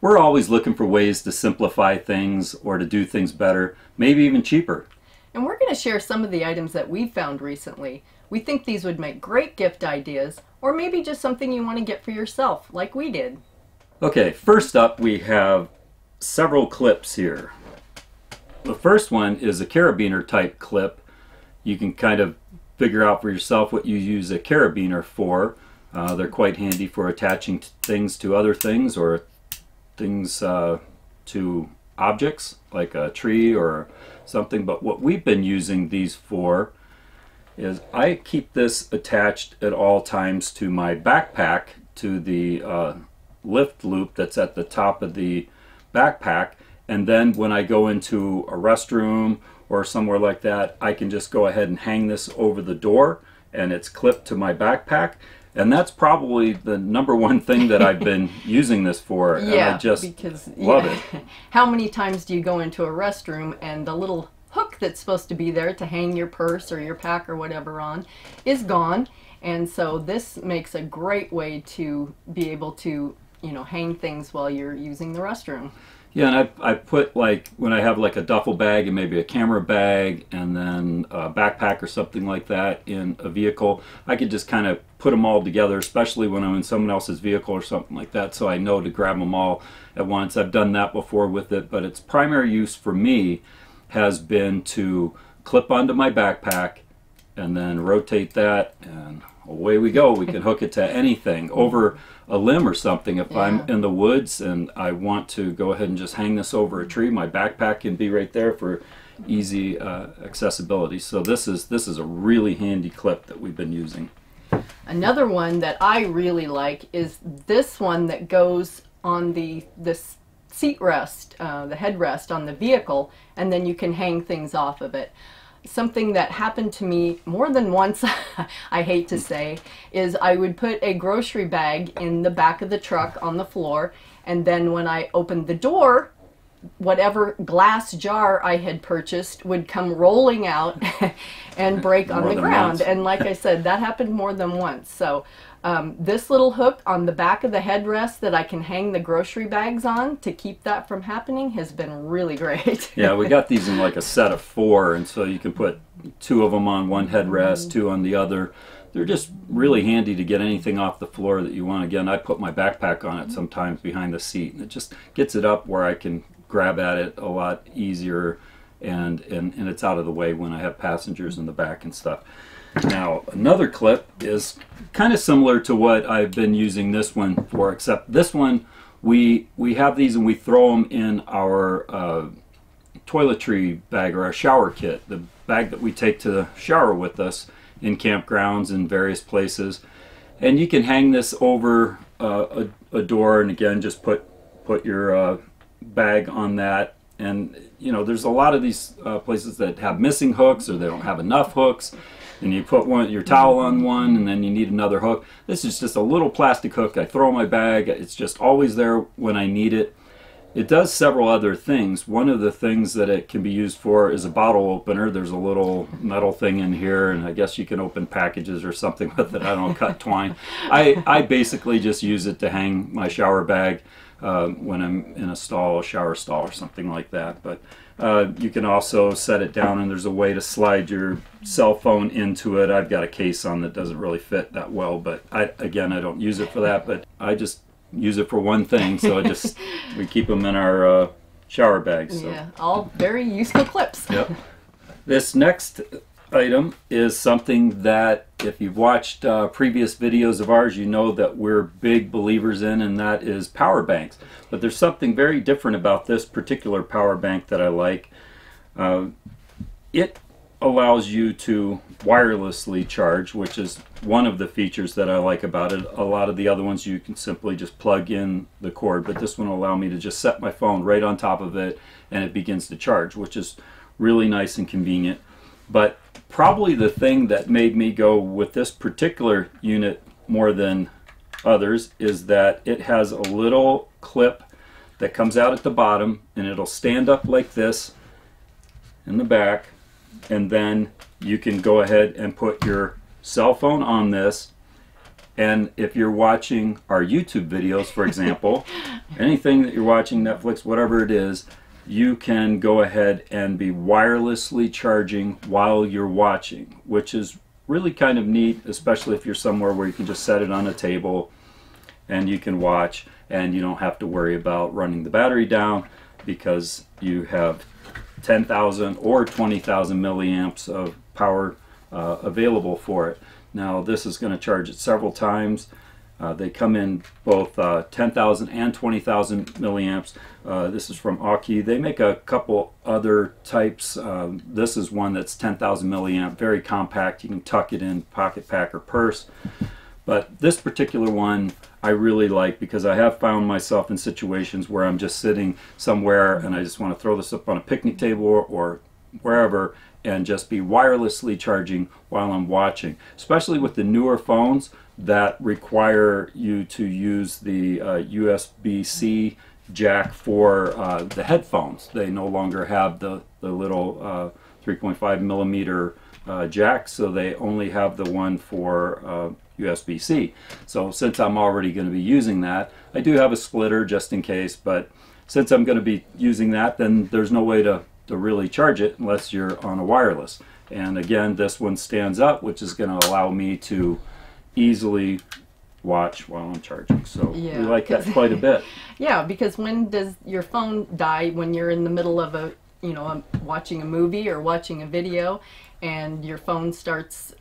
We're always looking for ways to simplify things or to do things better, maybe even cheaper. And we're going to share some of the items that we've found recently. We think these would make great gift ideas, or maybe just something you want to get for yourself, like we did. Okay, first up we have several clips here. The first one is a carabiner type clip. You can kind of figure out for yourself what you use a carabiner for. They're quite handy for attaching things to other things, or things to objects like a tree or something. But what we've been using these for is I keep this attached at all times to my backpack, to the lift loop that's at the top of the backpack, and then when I go into a restroom or somewhere like that, I can just go ahead and hang this over the door and it's clipped to my backpack. And that's probably the #1 thing that I've been using this for. Yeah, and I just love it. How many times do you go into a restroom and the little hook that's supposed to be there to hang your purse or your pack or whatever on is gone? And so this makes a great way to be able to, you know, hang things while you're using the restroom. Yeah, and I put, like, when I have like a duffel bag and maybe a camera bag and then a backpack or something like that in a vehicle, I could just kind of put them all together, especially when I'm in someone else's vehicle or something like that, so I know to grab them all at once. I've done that before with it, but its primary use for me has been to clip onto my backpack and then rotate that, and away we go. We can hook it to anything, over a limb or something. If I'm in the woods and I want to go ahead and just hang this over a tree, my backpack can be right there for easy accessibility. So this is a really handy clip that we've been using. Another one that I really like is this one that goes on the seat rest, the headrest on the vehicle, and then you can hang things off of it. Something that happened to me more than once, I hate to say, is I would put a grocery bag in the back of the truck on the floor, and then when I opened the door, whatever glass jar I had purchased would come rolling out and break on the ground. And like I said, that happened more than once. So this little hook on the back of the headrest that I can hang the grocery bags on to keep that from happening has been really great. Yeah, we got these in like a set of 4, and so you can put 2 of them on one headrest, 2 on the other. They're just really handy to get anything off the floor that you want. Again, I put my backpack on it sometimes behind the seat, and it just gets it up where I can grab at it a lot easier, and it's out of the way when I have passengers in the back and stuff. Now, another clip is kind of similar to what I've been using this one for, except this one, we have these and we throw them in our toiletry bag, or our shower kit, the bag that we take to the shower with us in campgrounds and various places. And you can hang this over a door, and again, just put your bag on that. And you know, there's a lot of these places that have missing hooks, or they don't have enough hooks, and you put your towel on one and then you need another hook. This is just a little plastic hook. I throw in my bag. It's just always there when I need it. It does several other things. One of the things that it can be used for is a bottle opener. There's a little metal thing in here, and I guess you can open packages or something with it. I don't cut twine. I basically just use it to hang my shower bag when I'm in a stall, a shower stall or something like that. But you can also set it down, and there's a way to slide your cell phone into it. I've got a case on that doesn't really fit that well, but again, I don't use it for that, but I just use it for one thing, so we keep them in our shower bags. So. Yeah, all very useful clips. Yep. This next item is something that, if you've watched previous videos of ours, you know that we're big believers in, and that is power banks. But there's something very different about this particular power bank that I like. It allows you to wirelessly charge, which is one of the features that I like about it. A lot of the other ones you can simply just plug in the cord, but this one will allow me to just set my phone right on top of it and it begins to charge, which is really nice and convenient. But probably the thing that made me go with this particular unit more than others is that it has a little clip that comes out at the bottom, and it'll stand up like this in the back, and then you can go ahead and put your cell phone on this, And if you're watching our YouTube videos, for example, anything that you're watching, Netflix, whatever it is, you can go ahead and be wirelessly charging while you're watching, which is really kind of neat, especially if you're somewhere where you can just set it on a table and you can watch, and you don't have to worry about running the battery down because you have 10,000 or 20,000 milliamps of power available for it. Now this is going to charge it several times. They come in both 10,000 and 20,000 milliamps. This is from Aukey. They make a couple other types. This is one that's 10,000 milliamp, very compact. You can tuck it in pocket, pack, or purse. But this particular one I really like because I have found myself in situations where I'm just sitting somewhere and I just want to throw this up on a picnic table or wherever and just be wirelessly charging while I'm watching. Especially with the newer phones that require you to use the USB-C jack for the headphones. They no longer have the little 3.5 millimeter jack, so they only have the one for USB-C. So since I'm already going to be using that, I do have a splitter just in case, but since I'm going to be using that, then there's no way to really charge it unless you're on a wireless. And again, this one stands up, which is going to allow me to easily watch while I'm charging. So yeah, we like that quite a bit. Yeah, because when does your phone die? When you're in the middle of watching a movie or watching a video, and your phone starts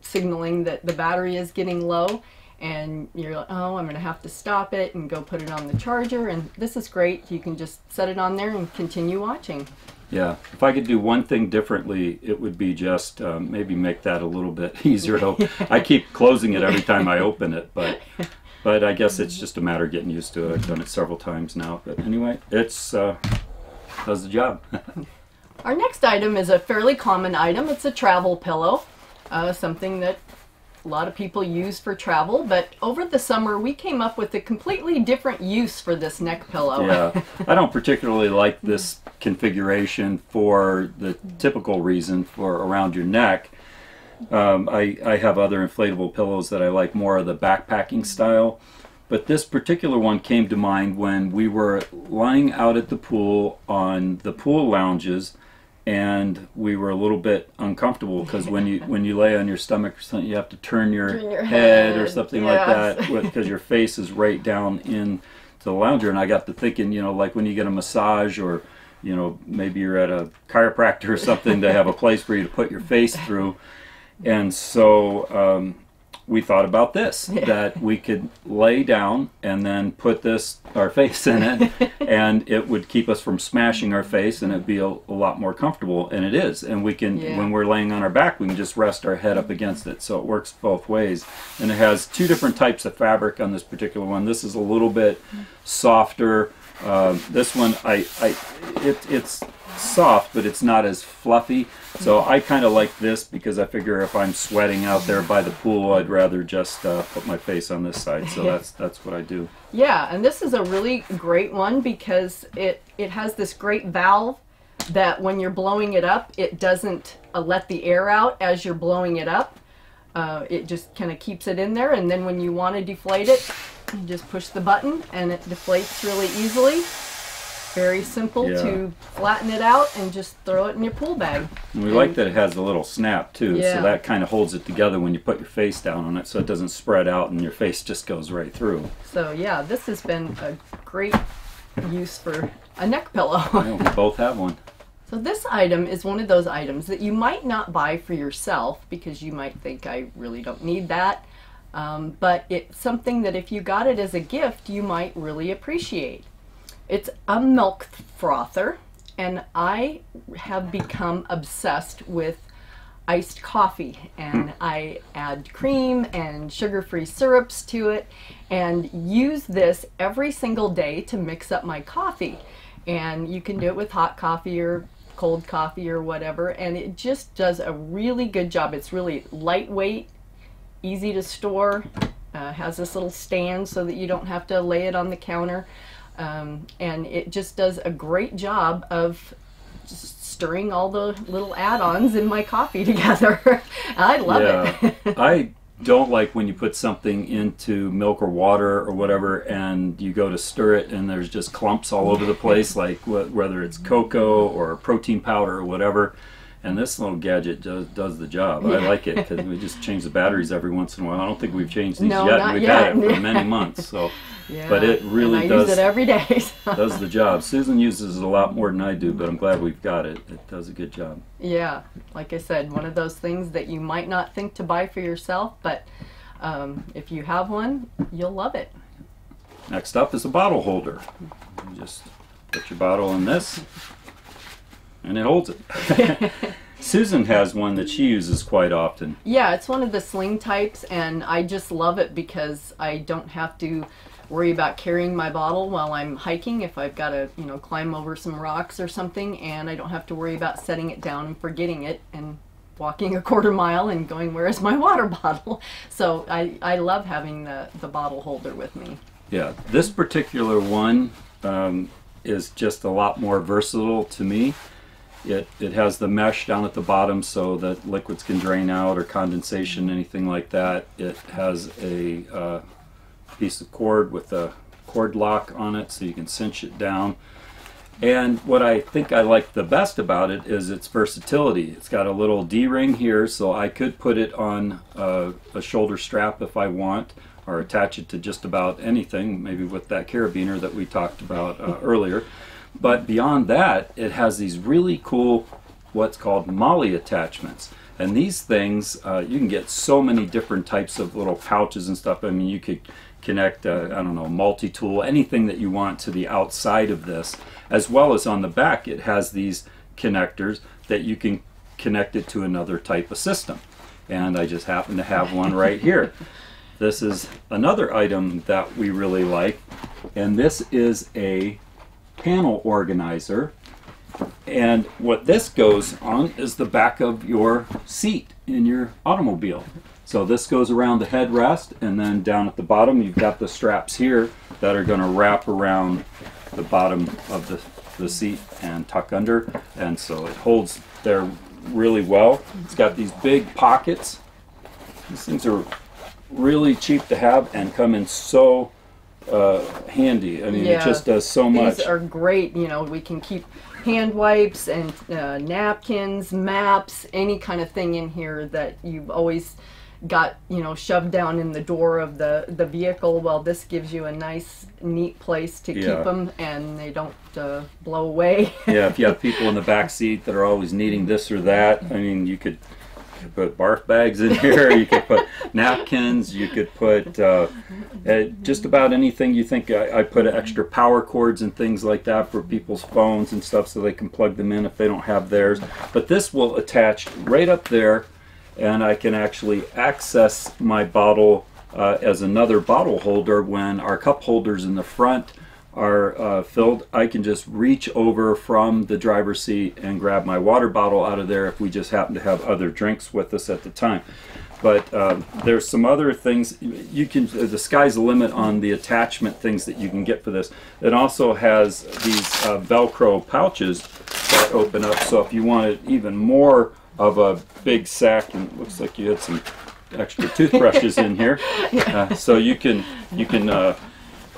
signaling that the battery is getting low, and you're like, oh, I'm going to have to stop it and go put it on the charger. And this is great. You can just set it on there and continue watching. Yeah, if I could do one thing differently, it would be just maybe make that a little bit easier to. I keep closing it every time I open it, but I guess it's just a matter of getting used to it. I've done it several times now, but anyway, it's does the job. Our next item is a fairly common item. It's a travel pillow, something that a lot of people use for travel, but over the summer we came up with a completely different use for this neck pillow. Yeah, I don't particularly like this configuration for the typical reason for around your neck. I have other inflatable pillows that I like more of the backpacking style, but this particular one came to mind when we were lying out at the pool on the pool lounges, and we were a little bit uncomfortable because when you lay on your stomach or something, you have to turn your head or something like that because your face is right down into the lounger. And I got to thinking, like when you get a massage or maybe you're at a chiropractor or something, they have a place for you to put your face through. And so we thought about this, that we could lay down and then put our face in it, and it would keep us from smashing our face, and it'd be a lot more comfortable, and it is. And we can, when we're laying on our back, we can just rest our head up against it, so it works both ways. And it has two different types of fabric on this particular one. This is a little bit softer. This one, it's soft, but it's not as fluffy. So I kind of like this because I figure if I'm sweating out there by the pool, I'd rather just put my face on this side. So that's what I do. Yeah, and this is a really great one because it has this great valve that when you're blowing it up, it doesn't let the air out as you're blowing it up. It just kind of keeps it in there, and then when you want to deflate it, you just push the button and it deflates really easily. Very simple to flatten it out and just throw it in your pool bag. And we like that it has a little snap too, so that kind of holds it together when you put your face down on it, so it doesn't spread out and your face just goes right through. So yeah, this has been a great use for a neck pillow. Yeah, we both have one. So this item is one of those items that you might not buy for yourself because you might think, I really don't need that. But it's something that if you got it as a gift, you might really appreciate. It's a milk frother, and I have become obsessed with iced coffee, and I add cream and sugar-free syrups to it and use this every single day to mix up my coffee. And you can do it with hot coffee or cold coffee or whatever, and it just does a really good job. It's really lightweight, easy to store, has this little stand so that you don't have to lay it on the counter. And it just does a great job of just stirring all the little add-ons in my coffee together. I love it. don't like when you put something into milk or water or whatever and you go to stir it and there's just clumps all over the place, like whether it's cocoa or protein powder or whatever. And this little gadget does the job. I like it because we just change the batteries every once in a while. I don't think we've changed these yet. And we've had it for many months. So, yeah, but it really does. I use it every day. Does the job. Susan uses it a lot more than I do, but I'm glad we've got it. It does a good job. Yeah, like I said, one of those things that you might not think to buy for yourself, but if you have one, you'll love it. Next up is a bottle holder. You just put your bottle in this, and it holds it. Susan has one that she uses quite often. Yeah, it's one of the sling types, and I just love it because I don't have to worry about carrying my bottle while I'm hiking if I've got to, you know, climb over some rocks or something, and I don't have to worry about setting it down and forgetting it and walking a quarter mile and going, where is my water bottle? So I love having the bottle holder with me. Yeah, this particular one is just a lot more versatile to me. It has the mesh down at the bottom so that liquids can drain out or condensation, anything like that. It has a piece of cord with a cord lock on it so you can cinch it down. And what I think I like the best about it is its versatility. It's got a little D-ring here, so I could put it on a shoulder strap if I want, or attach it to just about anything, maybe with that carabiner that we talked about earlier. But beyond that, it has these really cool, what's called Molle attachments. And these things, you can get so many different types of little pouches and stuff. I mean, you could connect, I don't know, multi-tool, anything that you want to the outside of this. As well as on the back, it has these connectors that you can connect it to another type of system. And I just happen to have one right here. This is another item that we really like. And this is a panel organizer. And what this goes on is the back of your seat in your automobile. So this goes around the headrest, and then down at the bottom you've got the straps here that are going to wrap around the bottom of the seat and tuck under, and so it holds there really well. It's got these big pockets. These things are really cheap to have and come in so handy. I mean, it just does so much. These are great. You know, we can keep hand wipes and napkins, maps, any kind of thing in here that you've always got, you know, shoved down in the door of the vehicle. Well, this gives you a nice, neat place to keep them, and they don't blow away. Yeah, if you have people in the back seat that are always needing this or that, I mean, you could put barf bags in here, you could put napkins, you could put just about anything you think. I put extra power cords and things like that for people's phones and stuff so they can plug them in if they don't have theirs. But this will attach right up there, and I can actually access my bottle as another bottle holder. When our cup holders in the front are filled, I can just reach over from the driver's seat and grab my water bottle out of there if we just happen to have other drinks with us at the time. But there's some other things you can, the sky's the limit on the attachment things that you can get for this. It also has these Velcro pouches that open up, so if you wanted even more of a big sack, and it looks like you had some extra toothbrushes in here, so you can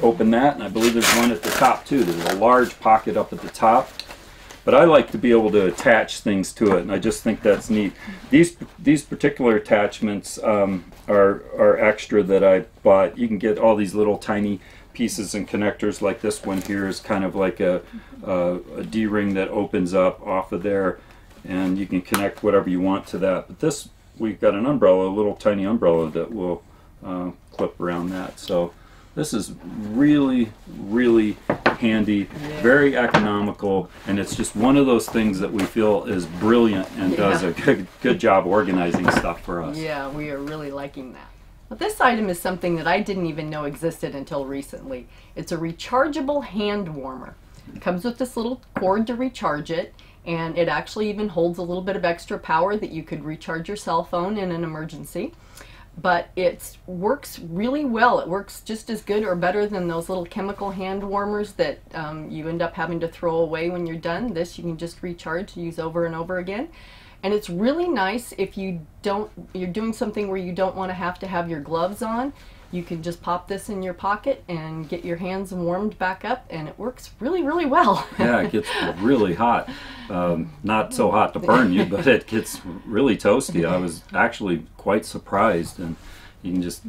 open that, and I believe there's one at the top too. There's a large pocket up at the top, but I like to be able to attach things to it, and I just think that's neat. These particular attachments are extra that I bought. You can get all these little tiny pieces and connectors, like this one here is kind of like a D-ring that opens up off of there, and you can connect whatever you want to that. But this, we've got an umbrella, a little tiny umbrella that will clip around that. So this is really, really handy, very economical, and it's just one of those things that we feel is brilliant and does a good job organizing stuff for us. Yeah, we are really liking that. But this item is something that I didn't even know existed until recently. It's a rechargeable hand warmer. It comes with this little cord to recharge it, and it actually even holds a little bit of extra power that you could recharge your cell phone in an emergency. But it works really well. It works just as good or better than those little chemical hand warmers that you end up having to throw away when you're done. This you can just recharge, use over and over again. And it's really nice if you're doing something where you don't want to have your gloves on. You can just pop this in your pocket and get your hands warmed back up, and it works really, really well. Yeah, it gets really hot. Not so hot to burn you, but it gets really toasty. I was actually quite surprised, and you can just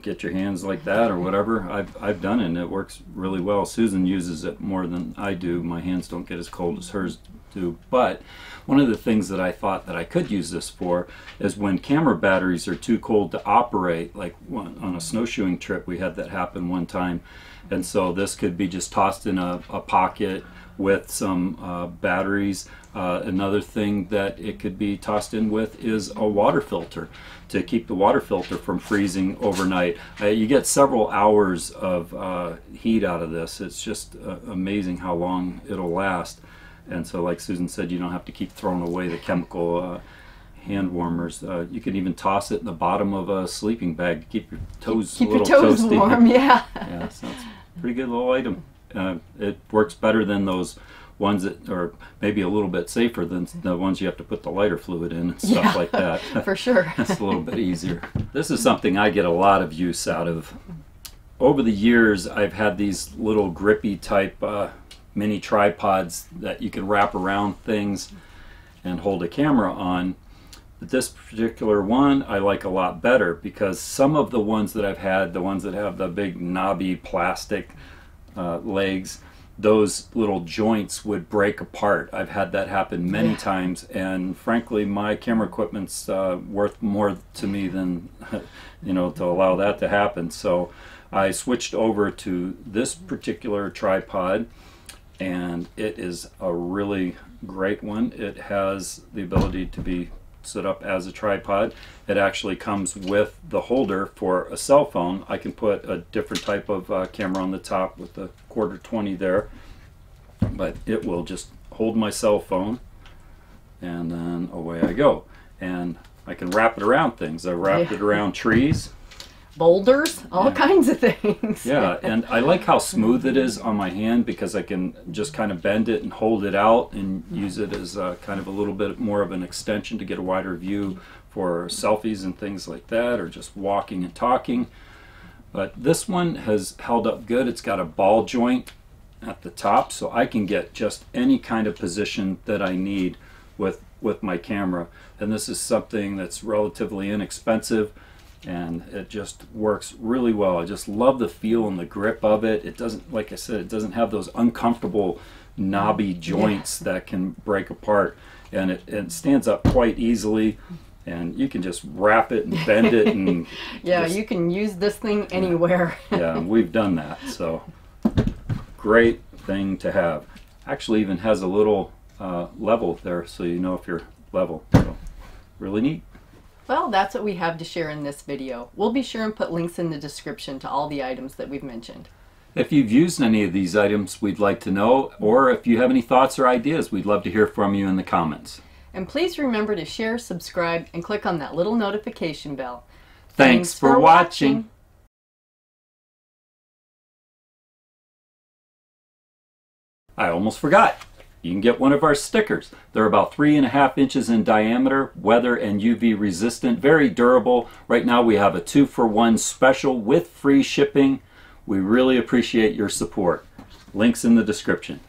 get your hands like that or whatever. I've done it, and it works really well. Susan uses it more than I do. My hands don't get as cold as hers do. But one of the things that I thought that I could use this for is when camera batteries are too cold to operate. Like on a snowshoeing trip, we had that happen one time, and so this could be just tossed in a pocket with some batteries. Another thing that it could be tossed in with is a water filter to keep the water filter from freezing overnight. You get several hours of heat out of this. It's just amazing how long it'll last. And so, like Susan said, you don't have to keep throwing away the chemical hand warmers. You can even toss it in the bottom of a sleeping bag to keep your toes a little toasty. Warm, yeah. Yeah, so it's a pretty good little item. It works better than those ones that are maybe a little bit safer than the ones you have to put the lighter fluid in and stuff like that. For sure. It's a little bit easier. This is something I get a lot of use out of. Over the years, I've had these little grippy type mini tripods that you can wrap around things and hold a camera on. But this particular one I like a lot better, because some of the ones that I've had, the ones that have the big knobby plastic legs, those little joints would break apart. I've had that happen many times, and frankly my camera equipment's worth more to me than to allow that to happen. So I switched over to this particular tripod, and it is a really great one. It has the ability to be set up as a tripod. It actually comes with the holder for a cell phone. I can put a different type of camera on the top with the 1/4-20 there, but it will just hold my cell phone, and then away I go. And I can wrap it around things. I wrapped it around trees, boulders, all kinds of things. Yeah, and I like how smooth it is on my hand, because I can just kind of bend it and hold it out and use it as kind of a little bit more of an extension to get a wider view for selfies and things like that, or just walking and talking. But this one has held up good. It's got a ball joint at the top, so I can get just any kind of position that I need with my camera. And this is something that's relatively inexpensive, and it just works really well. I just love the feel and the grip of it. It doesn't, like I said, it doesn't have those uncomfortable knobby joints that can break apart, and it stands up quite easily, and you can just wrap it and bend it and yeah, you can use this thing anywhere. Yeah, we've done that, so great thing to have. Actually even has a little level there, so you know if you're level. So really neat. Well, that's what we have to share in this video. We'll be sure and put links in the description to all the items that we've mentioned. If you've used any of these items, we'd like to know, or if you have any thoughts or ideas, we'd love to hear from you in the comments. And please remember to share, subscribe, and click on that little notification bell. Thanks for watching. I almost forgot. You can get one of our stickers. They're about 3.5 inches in diameter, weather and UV resistant, very durable. Right now we have a 2-for-1 special with free shipping. We really appreciate your support. Links in the description.